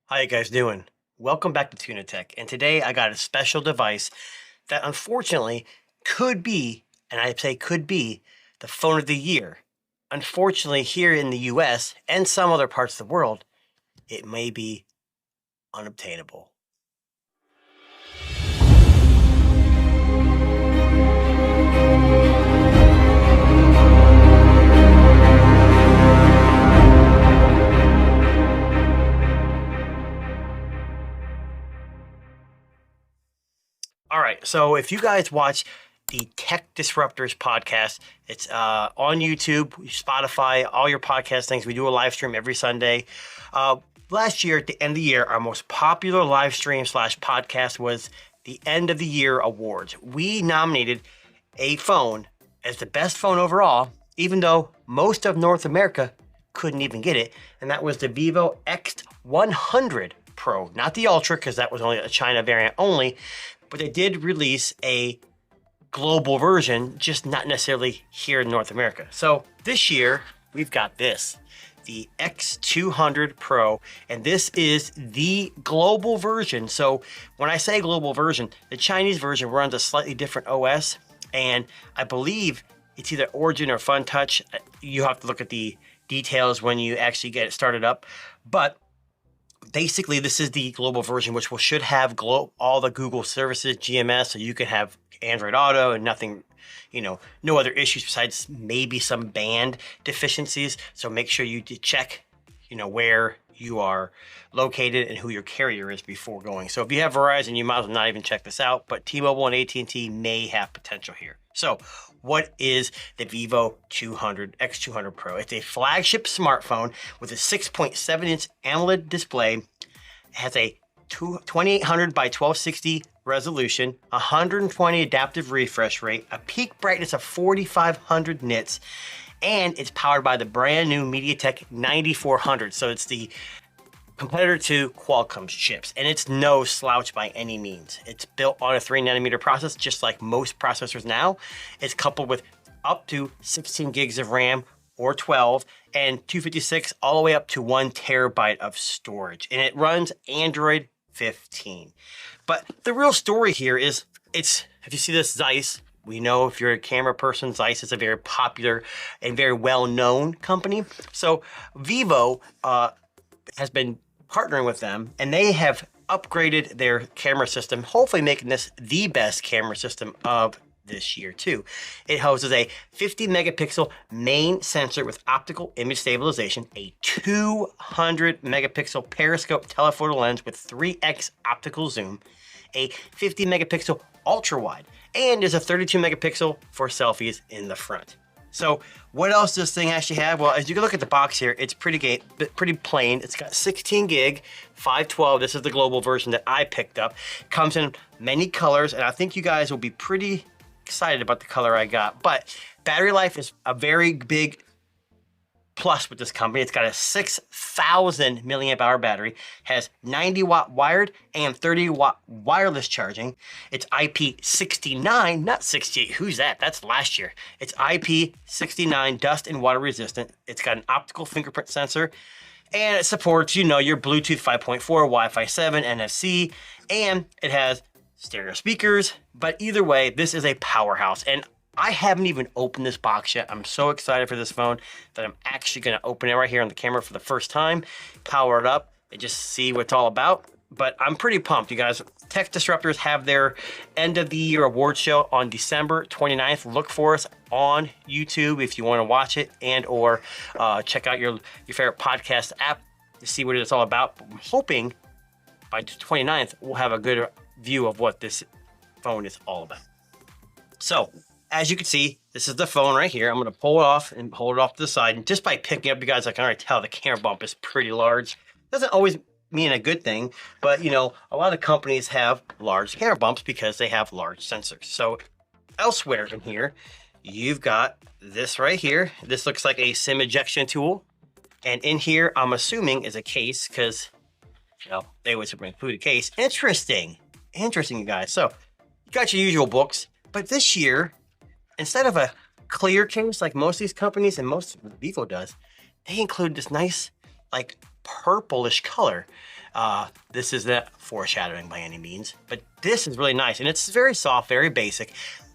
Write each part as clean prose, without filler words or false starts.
How you guys doing? Welcome back to TunaTech, and today I got a special device that unfortunately could be, and I say could be, the phone of the year. Unfortunately, here in the US and some other parts of the world, it may be unobtainable. All right, so if you guys watch the Tech Disruptors podcast, it's on YouTube, Spotify, all your podcast things. We do a live stream every Sunday. Last year, at the end of the year, our most popular live stream / podcast was the End of the Year Awards. We nominated a phone as the best phone overall, even though most of North America couldn't even get it, and that was the Vivo X200 Pro, not the Ultra, because that was only a China variant only, but they did release a global version, just not necessarily here in North America. So this year, we've got this, the X200 Pro, and this is the global version. So when I say global version, the Chinese version runs a slightly different OS, and I believe it's either Origin or FunTouch. You have to look at the details when you actually get it started up, but basically, this is the global version, which should have all the Google services, GMS, so you can have Android Auto and nothing, no other issues besides maybe some band deficiencies. So make sure you check, where you are located and who your carrier is before going. So if you have Verizon, you might as well not even check this out, but T-Mobile and AT&T may have potential here. So what is the Vivo X200 Pro? It's a flagship smartphone with a 6.7-inch AMOLED display. It has a 2800 by 1260 resolution, 120 adaptive refresh rate, a peak brightness of 4500 nits, and it's powered by the brand new MediaTek 9400. So it's the competitor to Qualcomm's chips, and it's no slouch by any means. It's built on a 3nm process, just like most processors now. It's coupled with up to 16 gigs of RAM or 12 and 256 all the way up to 1 terabyte of storage, and it runs Android 15. But the real story here is, if you see this Zeiss, we know if you're a camera person, Zeiss is a very popular and very well-known company. So Vivo has been partnering with them, and they have upgraded their camera system, hopefully making this the best camera system of this year too. It houses a 50 megapixel main sensor with optical image stabilization, a 200 megapixel periscope telephoto lens with 3x optical zoom, a 50 megapixel ultra wide, and there's a 32 megapixel for selfies in the front. So what else does this thing actually have? Well, as you can look at the box here, it's pretty plain. It's got 16 gig, 512. This is the global version that I picked up. Comes in many colors, and I think you guys will be pretty excited about the color I got. But battery life is a very big plus with this company. It's got a 6,000 milliamp hour battery, has 90 watt wired and 30 watt wireless charging. It's IP69, not 68. Who's that? That's last year. It's IP69 dust and water resistant. It's got an optical fingerprint sensor, and it supports, your Bluetooth 5.4, Wi-Fi 7, NFC, and it has stereo speakers. But either way, this is a powerhouse, and I haven't even opened this box yet. I'm so excited for this phone that I'm actually going to open it right here on the camera for the first time, power it up, and just see what it's all about. But I'm pretty pumped, you guys. Tech Disruptors have their end of the year award show on December 29th. Look for us on YouTube if you want to watch it, and or check out your favorite podcast app to see what it's all about. But I'm hoping by the 29th, we'll have a good view of what this phone is all about. So, as you can see, this is the phone right here. I'm going to pull it off and hold it off to the side. And just by picking up, you guys, I can already tell the camera bump is pretty large. Doesn't always mean a good thing, but a lot of companies have large camera bumps because they have large sensors. So elsewhere in here, you've got this right here. This looks like a SIM ejection tool. And in here, I'm assuming is a case because, they always include a case. Interesting, you guys. So you got your usual books, but this year, instead of a clear case like most of these companies and most of Vivo does, they include this nice, purplish color. This is not foreshadowing by any means, but this is really nice, and it's very soft, very basic.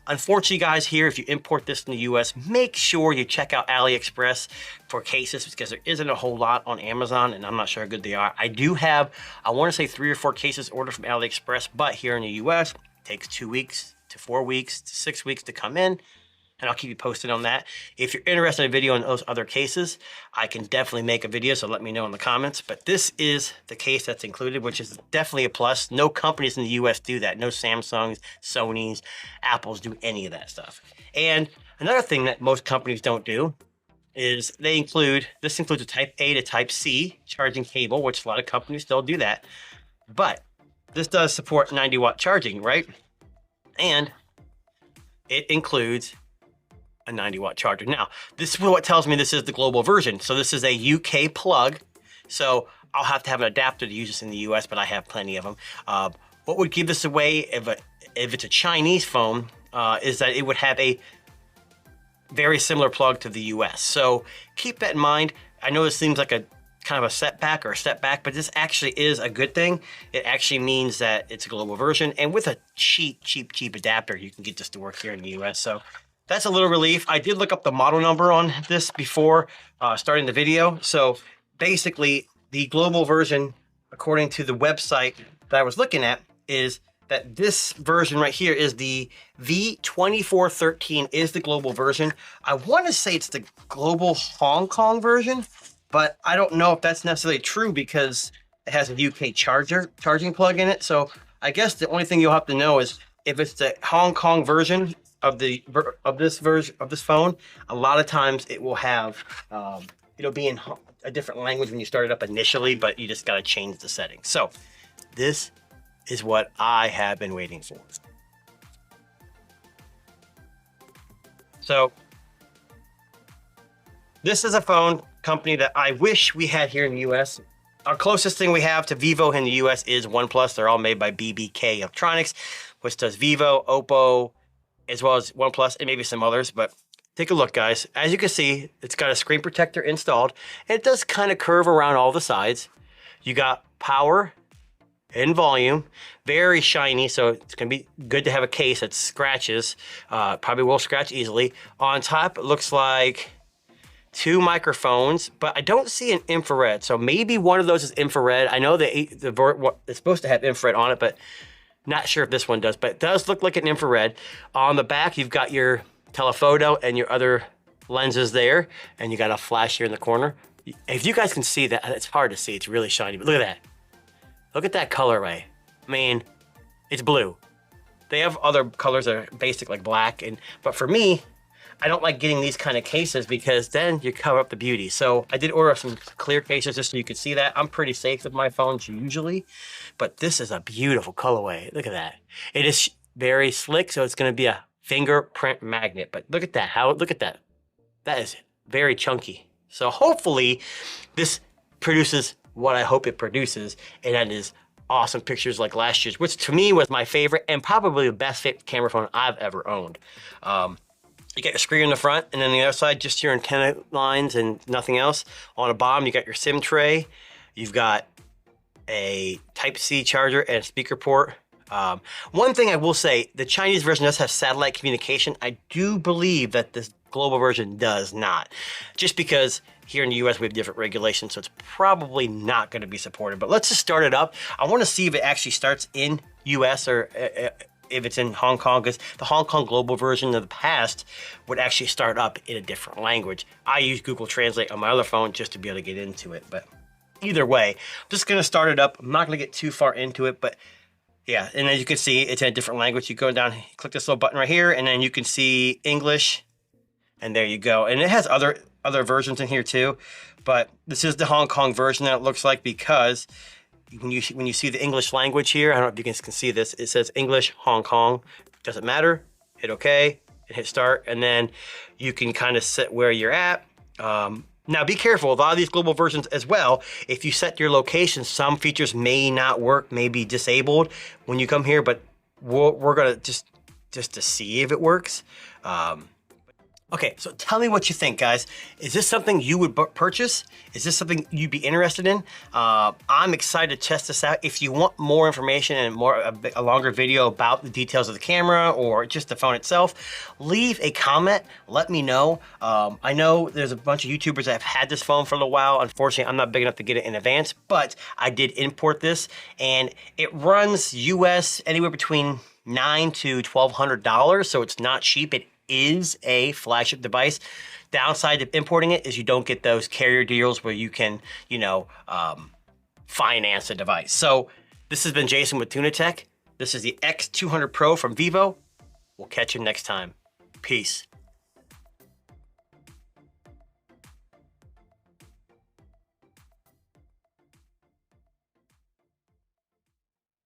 Unfortunately, guys, here, if you import this in the US, make sure you check out AliExpress for cases, because there isn't a whole lot on Amazon, and I'm not sure how good they are. I do have, I want to say 3 or 4 cases ordered from AliExpress, but here in the US, it takes 2 weeks to 4 weeks to 6 weeks to come in. And I'll keep you posted on that. If you're interested in a video on those other cases, I can definitely make a video, so let me know in the comments. But this is the case that's included, which is definitely a plus. No companies in the US do that. No Samsungs, Sonys, Apples do any of that stuff. And another thing that most companies don't do is this includes a Type A to Type C charging cable, which a lot of companies still do that. But this does support 90-watt charging, right? And it includes a 90-watt charger. Now, this is what tells me this is the global version. So this is a UK plug. So I'll have to have an adapter to use this in the US, but I have plenty of them. What would give this away if it's a Chinese phone is that it would have a very similar plug to the US. So keep that in mind. I know this seems like a kind of a setback or a step back, but this actually is a good thing. It actually means that it's a global version, and with a cheap adapter, you can get this to work here in the US. So that's a little relief. I did look up the model number on this before starting the video. So basically, the global version, according to the website that I was looking at, is that this version right here is the V2413 is the global version. I want to say it's the global Hong Kong version, but I don't know if that's necessarily true because it has a UK charging plug in it. So I guess the only thing you'll have to know is if it's the Hong Kong version of this phone, a lot of times it will have it'll be in a different language when you start it up initially, but you just got to change the settings. So this is what I have been waiting for. So this is a phone company that I wish we had here in the US. Our closest thing we have to Vivo in the US is OnePlus. They're all made by BBK Electronics, which does Vivo, Oppo, as well as OnePlus, and maybe some others. But take a look, guys. As you can see, it's got a screen protector installed, and it does kind of curve around all the sides. You got power and volume, very shiny, so it's gonna be good to have a case that scratches. Probably will scratch easily. On top, it looks like 2 microphones, but I don't see an infrared, so maybe one of those is infrared. I know it's supposed to have infrared on it, but not sure if this one does, but it does look like an infrared. On the back, you've got your telephoto and your other lenses there, and you got a flash here in the corner. If you guys can see that, it's hard to see, it's really shiny, but look at that. Look at that color ray. I mean, it's blue. They have other colors that are basic, like black, but for me, I don't like getting these kind of cases because then you cover up the beauty. So I did order some clear cases just so you could see that. I'm pretty safe with my phones usually, but this is a beautiful colorway. Look at that. It is very slick, so it's gonna be a fingerprint magnet, but look at that, look at that. That is very chunky. So hopefully this produces what I hope it produces, and that is awesome pictures like last year's, which to me was my favorite and probably the best camera phone I've ever owned. You got your screen in the front, and then the other side, just your antenna lines and nothing else. On the bottom, you got your SIM tray. You've got a Type-C charger and a speaker port. One thing I will say, the Chinese version does have satellite communication. I do believe that this global version does not. Just because here in the US we have different regulations, so it's probably not going to be supported. But let's just start it up. I want to see if it actually starts in US or if it's in Hong Kong, because the Hong Kong global version of the past would actually start up in a different language. I use Google Translate on my other phone just to be able to get into it. But either way, I'm just going to start it up. I'm not going to get too far into it, but yeah, and as you can see, it's in a different language. You go down, click this little button right here, and then you can see English, and there you go. And it has other versions in here too, but this is the Hong Kong version that it looks like, because when you see the English language here, I don't know if you guys can see this, it says English Hong Kong. Doesn't matter, hit OK, and hit start, and then you can kind of set where you're at. Now be careful, a lot of these global versions as well, if you set your location, some features may not work, may be disabled when you come here, but we're gonna just to see if it works. Okay, so tell me what you think, guys. Is this something you would purchase? Is this something you'd be interested in? I'm excited to test this out. If you want more information and a longer video about the details of the camera or just the phone itself, leave a comment. Let me know. I know there's a bunch of YouTubers that have had this phone for a little while. Unfortunately, I'm not big enough to get it in advance, but I did import this, and it runs US anywhere between $900 to $1,200, so it's not cheap. It is a flagship device. Downside of importing it is you don't get those carrier deals where you can, finance a device. So this has been Jason with MediaTek. This is the X200 Pro from Vivo. We'll catch you next time. Peace.